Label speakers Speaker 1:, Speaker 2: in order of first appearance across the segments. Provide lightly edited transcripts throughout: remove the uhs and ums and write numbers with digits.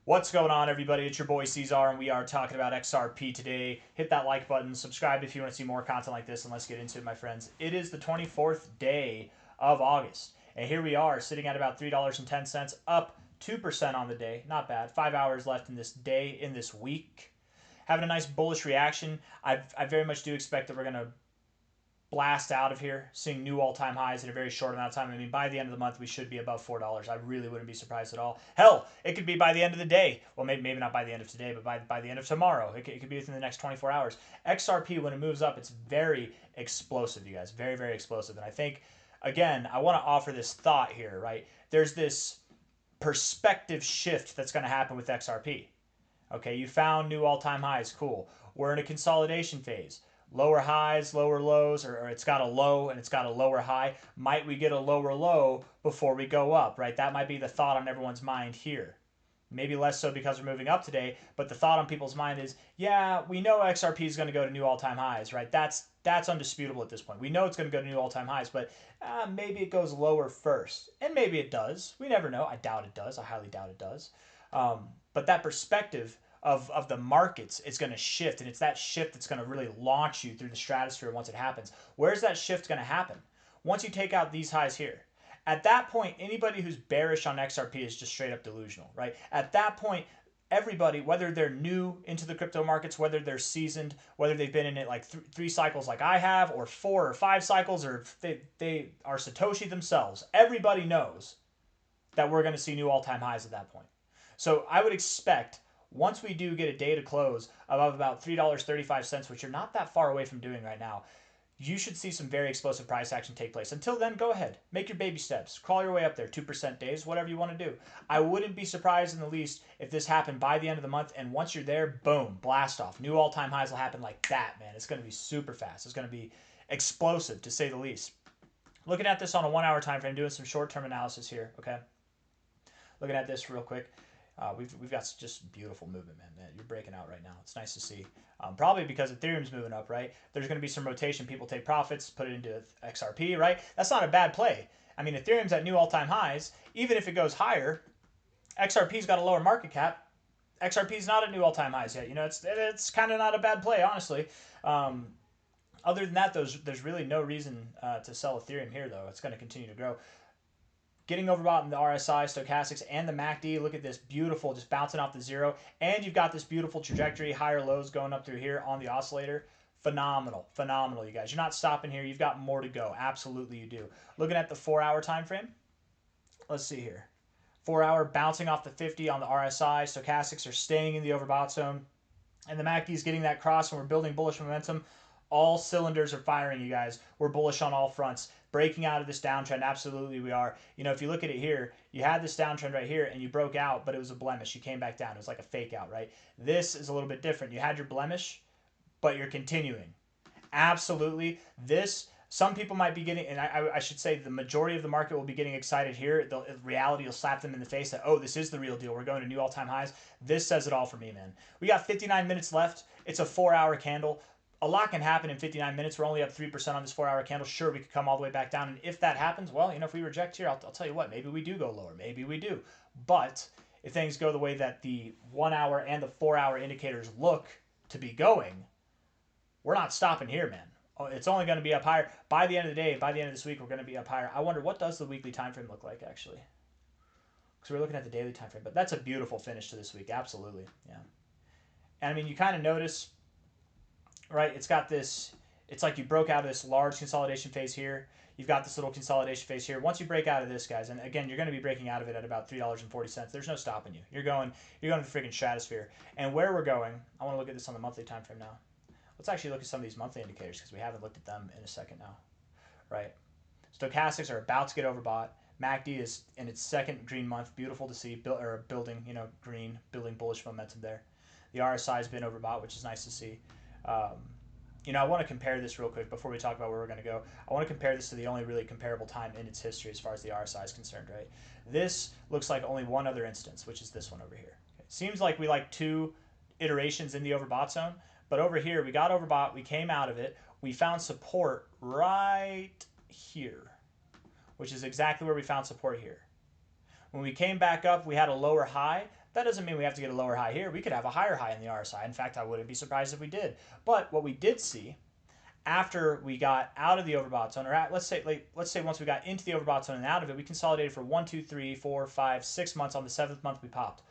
Speaker 1: What's going on, everybody? It's your boy C-Zar, and we are talking about XRP today. Hit that like button, subscribe if you want to see more content like this, and let's get into it, my friends. It is the 24th day of August, and here we are sitting at about $3.10, up 2% on the day. Not bad. 5 hours left in this day, in this week. Having a nice bullish reaction. I very much do expect that we're going to blast out of here, seeing new all-time highs in a very short amount of time. I mean, by the end of the month, we should be above $4. I really wouldn't be surprised at all. Hell, it could be by the end of the day. Well, maybe not by the end of today, but by the end of tomorrow. It could be within the next 24 hours. XRP, when it moves up, it's very explosive, you guys. Very, very explosive. And I think, again, I want to offer this thought here, right? There's this perspective shift that's going to happen with XRP. Okay, you found new all-time highs. Cool. We're in a consolidation phase. Lower highs, lower lows, or it's got a low and it's got a lower high. Might we get a lower low before we go up, right? That might be the thought on everyone's mind here. Maybe less so because we're moving up today, but the thought on people's mind is, yeah, we know XRP is going to go to new all-time highs, right? That's undisputable at this point. We know it's going to go to new all-time highs, but maybe it goes lower first. And maybe it does. We never know. I doubt it does. I highly doubt it does. But that perspective of the markets is going to shift, and it's that shift that's going to really launch you through the stratosphere once it happens. Where's that shift going to happen? Once you take out these highs here. At that point, anybody who's bearish on XRP is just straight up delusional, right? At that point, everybody, whether they're new into the crypto markets, whether they're seasoned, whether they've been in it like three cycles like I have, or 4 or 5 cycles, or they are Satoshi themselves, everybody knows that we're going to see new all-time highs at that point. So I would expect, once we do get a day to close above about $3.35, which you're not that far away from doing right now, you should see some very explosive price action take place. Until then, go ahead. Make your baby steps. Crawl your way up there. 2% days, whatever you want to do. I wouldn't be surprised in the least if this happened by the end of the month, and once you're there, boom, blast off. New all-time highs will happen like that, man. It's going to be super fast. It's going to be explosive, to say the least. Looking at this on a 1-hour time frame, doing some short-term analysis here, okay? Looking at this real quick. We've got just beautiful movement, man. You're breaking out right now. It's nice to see. Probably because Ethereum's moving up, right? There's going to be some rotation. People take profits, put it into XRP, right? That's not a bad play. I mean, Ethereum's at new all-time highs. Even if it goes higher, XRP's got a lower market cap. XRP's not at new all-time highs yet. You know, it's kind of not a bad play, honestly. Other than that, there's really no reason to sell Ethereum here, though. It's going to continue to grow. Getting overbought in the RSI, stochastics, and the MACD. Look at this, beautiful, just bouncing off the zero. And you've got this beautiful trajectory, higher lows going up through here on the oscillator. Phenomenal, phenomenal, you guys. You're not stopping here. You've got more to go. Absolutely you do. Looking at the 4-hour time frame. Let's see here. 4-hour bouncing off the 50 on the RSI. Stochastics are staying in the overbought zone. And the MACD is getting that cross, and we're building bullish momentum. All cylinders are firing, you guys. We're bullish on all fronts. Breaking out of this downtrend, absolutely we are. You know, if you look at it here, you had this downtrend right here, and you broke out, but it was a blemish. You came back down. It was like a fake out, right? This is a little bit different. You had your blemish, but you're continuing. Absolutely. Some people might be getting, and I should say the majority of the market will be getting excited here. Reality will slap them in the face that, oh, this is the real deal. We're going to new all-time highs. This says it all for me, man. We got 59 minutes left. It's a 4-hour candle. A lot can happen in 59 minutes. We're only up 3% on this 4-hour candle. Sure, we could come all the way back down. And if that happens, well, you know, if we reject here, I'll tell you what, maybe we do go lower. Maybe we do. But if things go the way that the 1-hour and the 4-hour indicators look to be going, we're not stopping here, man. It's only going to be up higher. By the end of the day, by the end of this week, we're going to be up higher. I wonder, what does the weekly time frame look like, actually? Because we're looking at the daily time frame. But that's a beautiful finish to this week. Absolutely. Yeah. And, I mean, you kind of notice, right, it's got this, it's like you broke out of this large consolidation phase here. You've got this little consolidation phase here. Once you break out of this, guys, and again, you're going to be breaking out of it at about $3.40. There's no stopping you. You're going to the freaking stratosphere. And where we're going, I want to look at this on the monthly time frame now. Let's actually look at some of these monthly indicators because we haven't looked at them in a second now, right? Stochastics are about to get overbought. MACD is in its second green month. Beautiful to see, building, you know, green, building bullish momentum there. The RSI has been overbought, which is nice to see. You know, I want to compare this real quick before we talk about where we're going to go. I want to compare this to the only really comparable time in its history as far as the RSI is concerned, right? This looks like only one other instance, which is this one over here. Okay. It seems like we like 2 iterations in the overbought zone, but over here we got overbought, we came out of it, we found support right here, which is exactly where we found support here. When we came back up, we had a lower high. That doesn't mean we have to get a lower high here. We could have a higher high in the RSI. In fact, I wouldn't be surprised if we did. But what we did see after we got out of the overbought zone, or let's say once we got into the overbought zone and out of it, we consolidated for 1, 2, 3, 4, 5, 6 months. On the 7th month, we popped.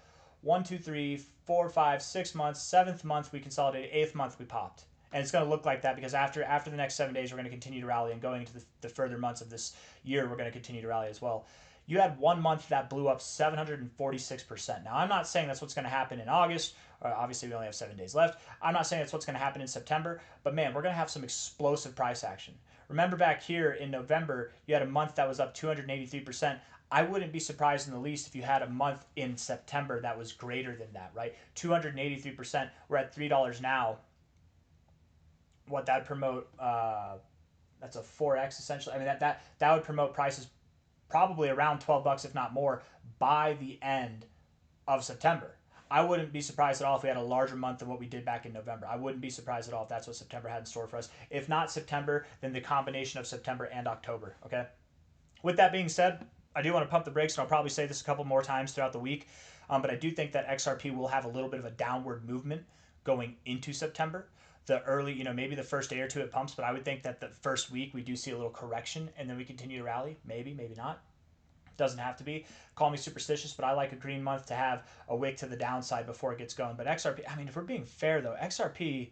Speaker 1: 1, 2, 3, 4, 5, 6 months. 7th month, we consolidated. 8th month, we popped. And it's going to look like that because after the next 7 days, we're going to continue to rally. And going into the further months of this year, we're going to continue to rally as well. You had 1 month that blew up 746%. Now, I'm not saying that's what's going to happen in August. Obviously, we only have 7 days left. I'm not saying that's what's going to happen in September. But, man, we're going to have some explosive price action. Remember back here in November, you had a month that was up 283%. I wouldn't be surprised in the least if you had a month in September that was greater than that, right? 283%. We're at $3 now. What that would promote, that's a 4x essentially. I mean, that would promote prices probably around 12 bucks, if not more, by the end of September. I wouldn't be surprised at all if we had a larger month than what we did back in November. I wouldn't be surprised at all if that's what September had in store for us. If not September, then the combination of September and October, okay? With that being said, I do want to pump the brakes, and I'll probably say this a couple more times throughout the week, but I do think that XRP will have a little bit of a downward movement going into September. The early, maybe the first day or two it pumps, but I would think that the first week we do see a little correction, and then we continue to rally. Maybe, maybe not. Doesn't have to be. Call me superstitious, but I like a green month to have a wick to the downside before it gets going. But XRP, I mean, if we're being fair though, XRP,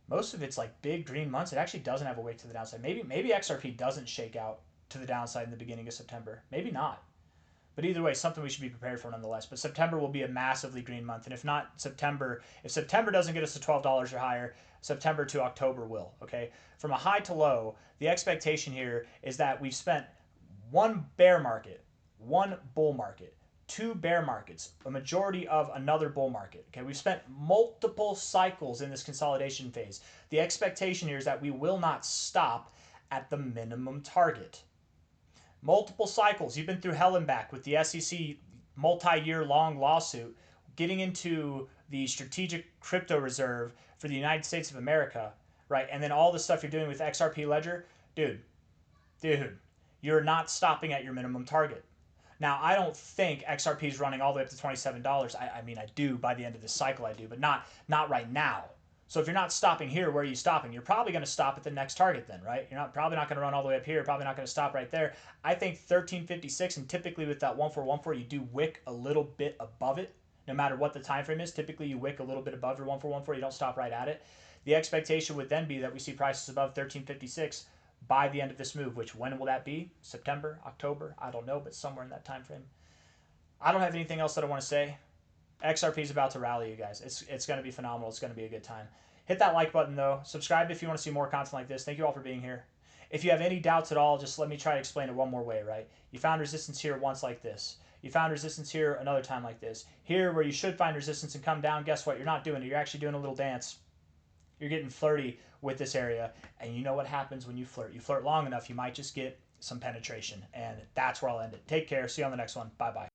Speaker 1: most of it's like big green months. It actually doesn't have a wick to the downside. Maybe XRP doesn't shake out to the downside in the beginning of September. Maybe not. But either way, something we should be prepared for nonetheless. But September will be a massively green month. And if not September, if September doesn't get us to $12 or higher, September to October will, okay? From a high to low, the expectation here is that we've spent one bear market, one bull market, 2 bear markets, a majority of another bull market. Okay, we've spent multiple cycles in this consolidation phase. The expectation here is that we will not stop at the minimum target. Multiple cycles. You've been through hell and back with the SEC multi-year long lawsuit, getting into the strategic crypto reserve for the United States of America, right? And then all the stuff you're doing with XRP Ledger, dude, you're not stopping at your minimum target. Now, I don't think XRP is running all the way up to $27. I mean, I do by the end of this cycle, I do, but not right now. So if you're not stopping here, where are you stopping? You're probably going to stop at the next target then, right? You're probably not going to run all the way up here. Probably not going to stop right there. I think 1356, and typically with that 1414, you do wick a little bit above it, no matter what the time frame is. Typically, you wick a little bit above your 1414. You don't stop right at it. The expectation would then be that we see prices above 1356 by the end of this move, which when will that be? September, October? I don't know, but somewhere in that time frame. I don't have anything else that I want to say. XRP is about to rally, you guys. It's going to be phenomenal. It's going to be a good time. Hit that like button, though. Subscribe if you want to see more content like this. Thank you all for being here. If you have any doubts at all, just let me try to explain it one more way, right? You found resistance here once like this. You found resistance here another time like this. Here, where you should find resistance and come down, guess what? You're not doing it. You're actually doing a little dance. You're getting flirty with this area, and you know what happens when you flirt. You flirt long enough, you might just get some penetration, and that's where I'll end it. Take care. See you on the next one. Bye-bye.